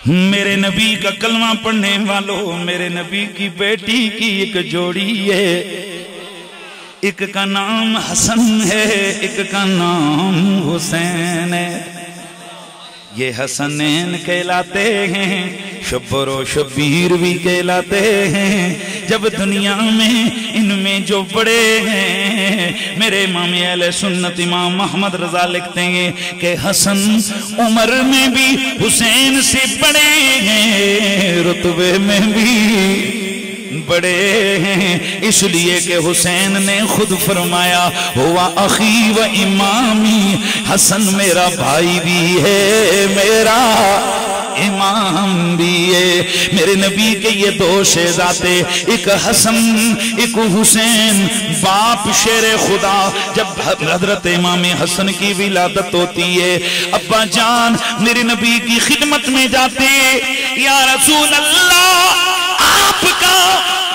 میرے نبی کا کلمہ پڑھنے والوں، میرے نبی کی بیٹی کی ایک جوڑی ہے، ایک کا نام حسن ہے، ایک کا نام حسین ہے۔ یہ حسنین کہلاتے ہیں، شبر و شبیر بھی کہلاتے ہیں۔ جب دنیا میں ان میں جو بڑے ہیں، میرے امام اہل سنت امام محمد رضا لکھتے ہیں کہ حسن عمر میں بھی حسین سے بڑے ہیں، رتبے میں بھی بڑے ہیں، اس لیے کہ حسین نے خود فرمایا ہوا اخی و امامی، حسن میرا بھائی بھی ہے، میرا امام بھی ہے۔ میرے نبی کے یہ دو شہزادے، ایک حسن ایک حسین، باپ شیر خدا۔ جب حضرت امام حسن کی ولادت ہوتی ہے، ابا جان میرے نبی کی خدمت میں جاتے، یا رسول اللہ آپ کا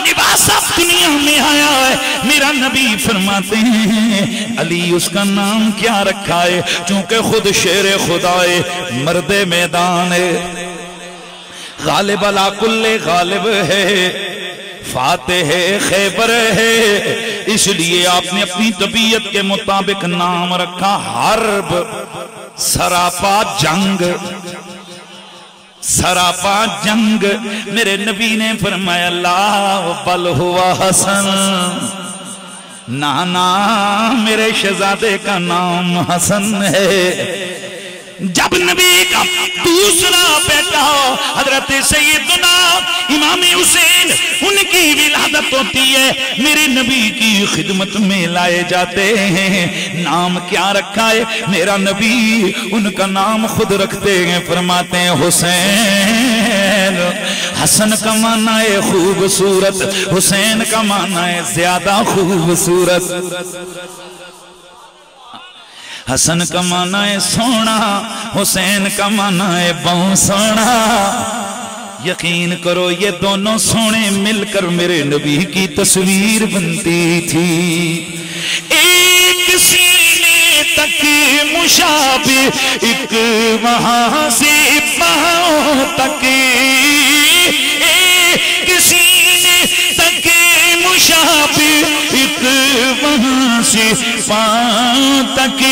لباس اب دنیا میں آیا ہے۔ میرا نبی فرماتے ہیں علی اس کا نام کیا رکھا ہے؟ چونکہ خود شیر خدا ہے، مرد میدان ہے، غالب علی کل غالب ہے، فاتح خیبر ہے، اس لیے آپ نے اپنی طبیعت کے مطابق نام رکھا حرب، سراپا جنگ، سراپا جنگ۔ میرے نبی نے فرمایا لا بل ہوا حسن، نانا میرے شہزادے کا نام حسن ہے۔ جب نبی کا دوسرا بیٹا حضرت سیدنا امام حسین ان کی ولادت ہوتی ہے، میرے نبی کی خدمت میں لائے جاتے ہیں۔ نام کیا رکھا ہے؟ میرا نبی ان کا نام خود رکھتے ہیں، فرماتے ہیں حسین۔ حسن کا معنی ہے خوبصورت، حسین کا معنی ہے زیادہ خوبصورت۔ حسن کا معنی ہے سونا، حسین کا معنی ہے بہت سونا۔ یقین کرو یہ دونوں سونے مل کر میرے نبی کی تصویر بنتی تھی۔ ایک سینے تک مشابہ، ایک وہاں سے پاؤں تک، ایک سینے تک مشابہ، ایک وہاں سے پاؤں تک،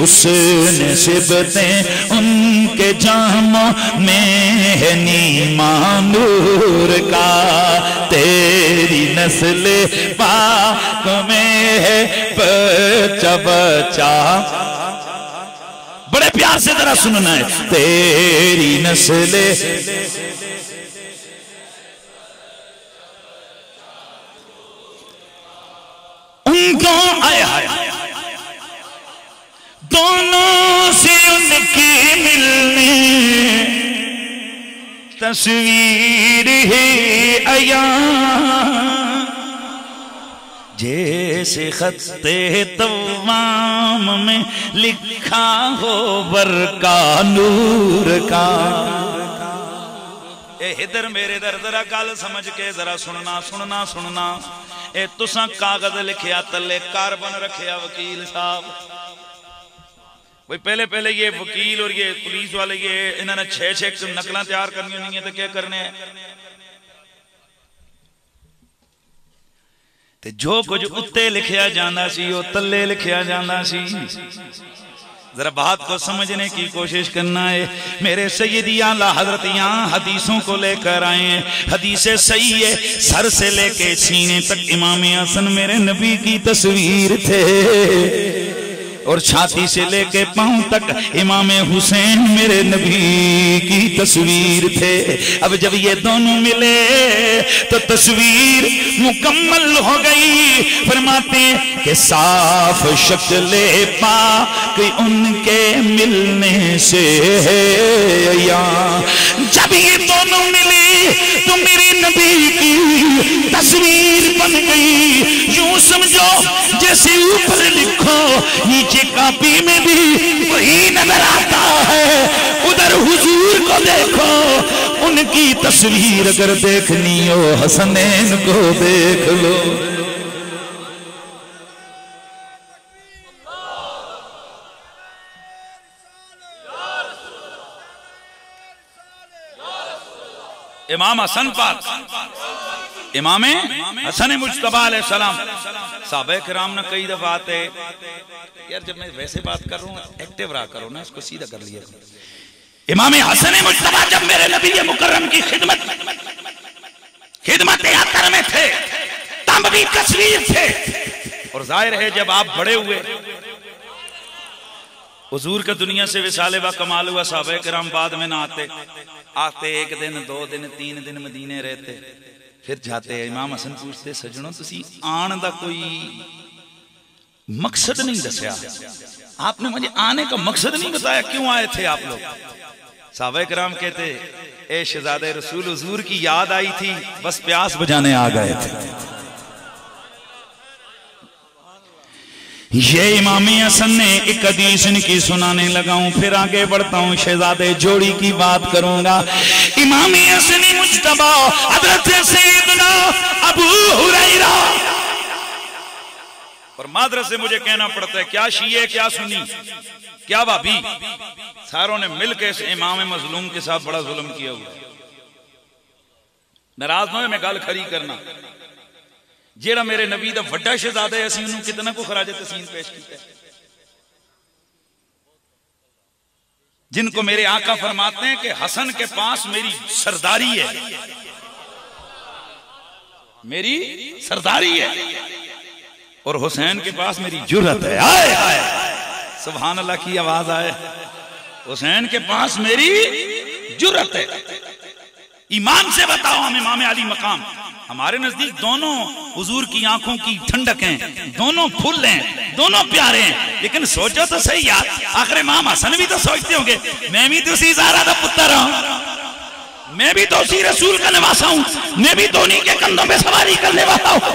اس نسبتیں ان کے جاموں میں ہے نیما نور کا، تیری نسل پاک میں ہے بچہ بچہ۔ بڑے پیار سے ذرا سننا ہے، تیری نسل ان کو آئے آئے دونوں سے ان کی ملنے تصویر ہے عیاں، جیسے خط توام میں لکھا ہو برکا نور کا۔ اے ادھر میرے در ذرا گل سمجھ کے ذرا سننا سننا سننا۔ اے تساں کاغذ لکھیا تلے کاربن رکھیا وکیل صاحب، بھئی پہلے یہ وکیل اور یہ پولیس والے یہ انہوں نے 6 نقلیں تیار کرنی ہونی ہیں تو کیا کرنے ہیں؟ تے جو کچھ اتے لکھیا جاندہ سی وہ تلے لکھیا جاندہ سی۔ ذرا بات کو سمجھنے کی کوشش کرنا ہے۔ میرے سیدی اعلیٰ حضرت یہاں حدیثوں کو لے کر آئے ہیں، حدیث صحیح ہے، سر سے لے کے سینے تک امام حسن میرے نبی کی تصویر تھے، اور چھاتی سے لے کے پاؤں تک امام حسین میرے نبی کی تصویر تھے۔ اب جب یہ دونوں ملے تو تصویر مکمل ہو گئی۔ فرماتے ہیں کہ صاف شکل پاک ان کے ملنے سے ہے یہاں۔ جب یہ دونوں ملے تو میرے نبی کی تصویر بن گئی۔ یوں سمجھو جیسے اوپر لکھو نیچے کاپی میں بھی وہی نظر آتا ہے۔ ادھر حضور کو دیکھو، ان کی تصویر اگر دیکھنی ہو حسنین کو دیکھ لو۔ امام حسن پاک، امام حسن مجتبی علیہ السلام. صحابہ کرام نے کئی دفعہ آتے، یار جب میں ویسے بات کر رہا ہوں ایکٹیو رہا کرو نا، اس کو سیدھا کر لیا. امام حسن مجتبی جب میرے نبی مکرم کی خدمت یاتر میں تھے تب بھی تصویر تھے. اور ظاہر ہے جب آپ بڑے ہوئے، حضور کا دنیا سے وصال با کمال ہوا، صحابہ کرام بعد میں نہ آتے ایک دن 2 دن 3 دن مدینے رہتے پھر جاتے. امام حسن پوچھتے سجنوں تسی آن دا کوئی مقصد نہیں دسیا، آپ نے مجھے آنے کا مقصد نہیں بتایا، کیوں آئے تھے آپ لوگ؟ صحابہ کرام کہتے اے شہزادہ رسول، حضور کی یاد آئی تھی بس پیاس بجانے آ گئے تھے. یہ امام حسن نے ایک حدیث ان کی سنانے لگا ہوں، پھر آگے بڑھتا ہوں، شہزادے جوڑی کی بات کروں گا. امام حسن مجتبی حضرت سیدنا ابو ہریرہ. اور معذرت سے مجھے کہنا پڑتا ہے کیا شیعہ کیا سنی کیا وہابی، ساروں نے مل کے اس امام مظلوم کے ساتھ بڑا ظلم کیا ہوا. ناراض نہ ہوئے میں گل کھری کرنا، جیڑا میرے نبی دا وڈا شہزادہ ہے، اسی انہوں کتنا کو خراج تحسین پیش کیتا ہے. جن کو میرے آقا فرماتے ہیں کہ حسن کے پاس میری سرداری ہے، میری سرداری ہے، اور حسین کے پاس میری جرت ہے. آئے آئے سبحان اللہ کی آواز آئے. حسین کے پاس میری جرت ہے. ایمان سے بتاؤ ہم امام علی مقام، ہمارے نزدیک دونوں حضور کی آنکھوں کی ٹھنڈک ہیں، دونوں پھول ہیں، دونوں پیارے ہیں. لیکن سوچو تو صحیح یار، آخر امام حسن بھی تو سوچتے ہوں گے میں بھی تو اسی زہرا دا پتر ہوں، میں بھی تو اسی رسول کا نواسا ہوں، میں بھی تو انہی کے کندھوں پہ سواری کرنے والا ہوں.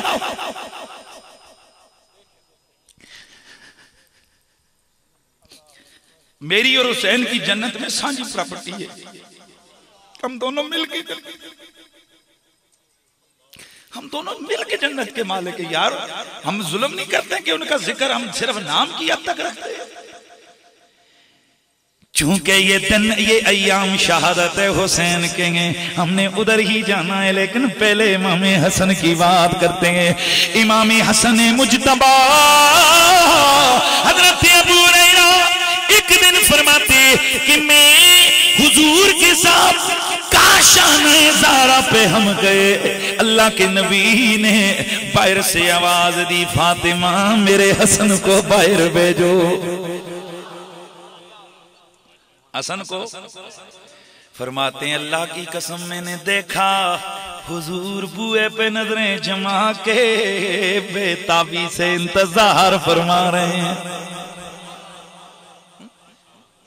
میری اور حسین کی جنت میں سانجی پراپرٹی ہے، ہم دونوں مل کے جنت کے مالک ہیں. یار ہم ظلم نہیں کرتے کہ ان کا ذکر ہم صرف نام کی حد تک رکھتے ہیں. چونکہ یہ دن یہ ایام شہادت حسین کے ہیں، ہم نے ادھر ہی جانا ہے، لیکن پہلے امام حسن کی بات کرتے ہیں. امام حسن مجتبی حضرت ابو ہریرہ ایک دن فرماتے کہ میں حضور کے ساتھ کاشان زارا پہ ہم گئے، اللہ کے نبی نے باہر سے آواز دی فاطمہ میرے حسن کو باہر بھیجو. حسن کو فرماتے ہیں اللہ کی قسم میں نے دیکھا حضور بوئے پہ نظریں جما کے بے تابی سے انتظار فرما رہے ہیں.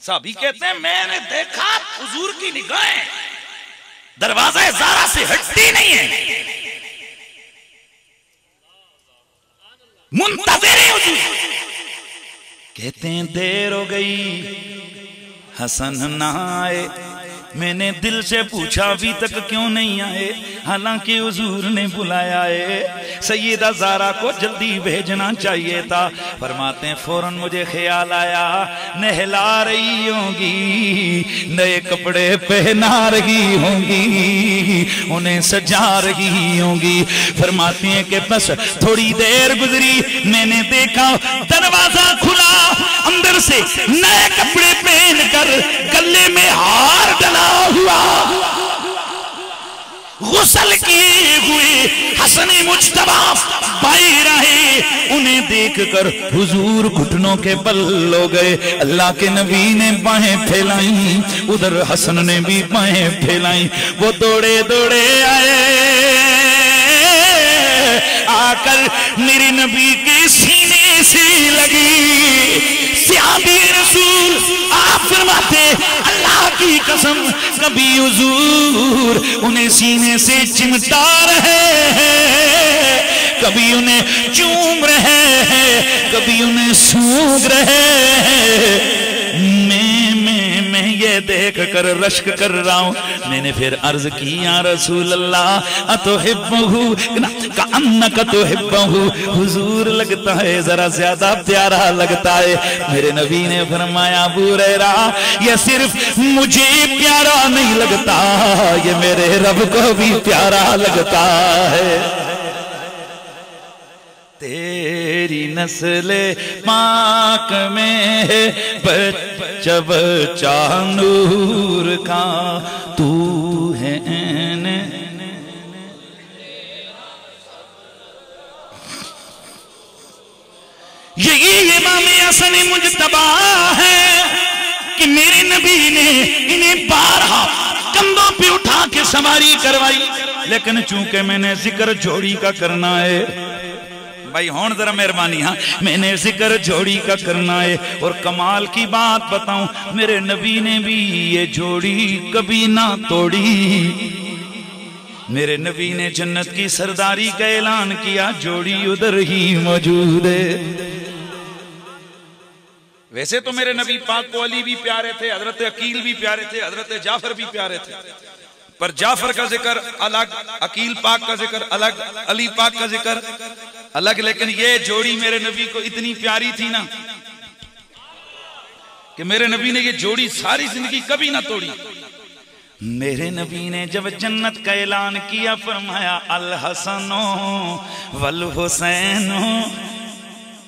صحابی کہتے ہیں میں نے دیکھا حضور کی نگاہیں دروازہ زارا سے ہٹتی نہیں ہے، منتظر ہیں حضور. کہتے ہیں دیر ہو گئی حسن نہ آئے، میں نے دل سے پوچھا ابھی تک کیوں نہیں آئے، حالانکہ حضور نے بلایا ہے، سیدہ زارا کو جلدی بھیجنا چاہیے تھا. فرماتے ہیں فوراً مجھے خیال آیا نہلا رہی ہوں گی، نئے کپڑے پہنا رہی ہوں گی، انہیں سجا رہی ہوں گی. فرماتے ہیں کہ بس تھوڑی دیر گزری، میں نے دیکھا دروازہ کھلا، اندر سے نئے کپڑے پہن کر گلے میں ہار ڈلا ہوا غسل کیے ہوئے حسن مجتبی باہر آئے. انہیں دیکھ کر حضور گھٹنوں کے بل ہو گئے. اللہ کے نبی نے باہیں پھیلائیں، ادھر حسن نے بھی باہیں پھیلائیں. وہ دوڑے دوڑے آئے، آ کر میرے نبی کے سینے سے لگی. صحابی رسول آپ فرماتے اللہ کی قسم کبھی حضور انہیں سینے سے چمٹا رہے ہیں، کبھی انہیں چوم رہے ہیں، کبھی انہیں سونگ رہے ہیں. میں یہ دیکھ کر رشک کر رہا ہوں. میں نے پھر عرض کی یا رسول اللہ اتحبہ کانک تحبہ، حضور لگتا ہے ذرا زیادہ پیارا لگتا ہے. میرے نبی نے فرمایا ابو ہریرہ یہ صرف مجھے پیارا نہیں لگتا لگتا یہ میرے رب کو بھی پیارا لگتا ہے تیری نسل پاک میں ہے بچہ بچہ نور کا تو ہے یہی امام حسن مجتبی ہے کہ میرے نبی نے انہیں بارہا کندھوں پہ اٹھا کے سواری کروائی لیکن چونکہ میں نے ذکر جوڑی کا کرنا ہے بھائی ہون ذرا مہربانی ہاں میں نے ذکر جوڑی کا کرنا ہے اور کمال کی بات بتاؤں میرے نبی نے بھی یہ جوڑی کبھی نہ توڑی میرے نبی نے جنت کی سرداری کا اعلان کیا جوڑی ادھر ہی موجود ہے ویسے تو میرے نبی پاک کو علی بھی پیارے تھے حضرت عقیل بھی پیارے تھے حضرت جعفر بھی پیارے تھے پر جعفر کا ذکر الگ عقیل پاک کا ذکر الگ علی پاک کا ذکر الگ لیکن یہ جوڑی میرے نبی کو اتنی پیاری تھی نا کہ میرے نبی نے یہ جوڑی ساری زندگی کبھی نہ توڑی میرے نبی نے جب جنت کا اعلان کیا فرمایا الحسن والحسین